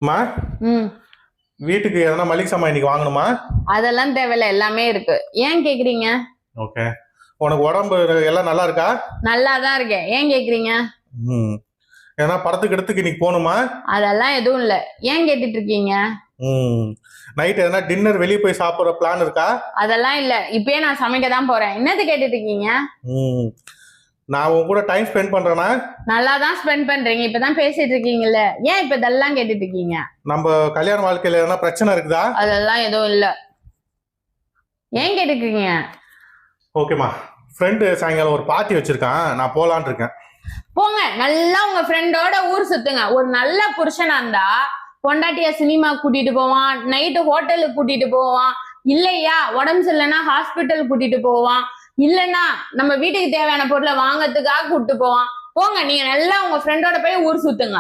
மா ம். வீட்டுக்கு எதனா மளிகை சாமான் இன்னைக்கு வாங்கணுமா? அதெல்லாம் தேவையில்ல, எல்லாமே இருக்கு. ஏன் கேக்குறீங்க? ஓகே. உனக்கு உடம்பு எல்லாம் நல்லா இருக்கா? நல்லாதான் இருக்கேன். ஏன் கேக்குறீங்க? ம். ஏன்னா படத்துக்கு இடத்துக்கு இன்னைக்கு போகணுமா? அதெல்லாம் எதுவும் இல்ல. ஏன் கேட்டுட்டு இருக்கீங்க? ம். நைட் எதனா டின்னர் வெளியே போய் சாப்பிட்ற பிளான் இருக்கா? அதெல்லாம் இல்ல. இப்பயே நான் சமைக்க தான் போறேன். என்னது கேட்டுட்டு இருக்கீங்க? ம். நான் உன் கூட டைம் ஸ்பெண்ட் பண்றேனா? நல்லா தான் ஸ்பெண்ட் பண்றீங்க. இப்பதான் பேசிட்டு இருக்கீங்கல்ல. ஏன் இப்ப இதெல்லாம் கேட்டுட்டு இருக்கீங்க? நம்ம கல்யாண வாழ்க்கையில எதனா பிரச்சனை இருக்குதா? அதெல்லாம் எதுவும் இல்ல. ஏன் கேட்டுட்டு இருக்கீங்க? ஓகேம்மா. ஃப்ரெண்டு சாயங்காலம் ஒரு பார்ட்டி வச்சிருக்கான், நான் போலான் இருக்கேன். போங்க, நல்லா உங்க ஃப்ரெண்டோட ஊர் சுத்துங்க. ஒரு நல்ல புருஷனா இருந்தா பொண்டாட்டிய சினிமா கூட்டிட்டு போவான், நைட்டு ஹோட்டலுக்கு கூட்டிட்டு போவான், இல்லையா உடம்பு சரியில்லைன்னா ஹாஸ்பிட்டல் கூட்டிட்டு போவான், இல்லைன்னா நம்ம வீட்டுக்கு தேவையான பொருளை வாங்கறதுக்காக கூட்டிட்டு போவான். போங்க, நீங்க நல்லா உங்க ஃப்ரெண்டோட போய் ஊர் சுத்துங்க.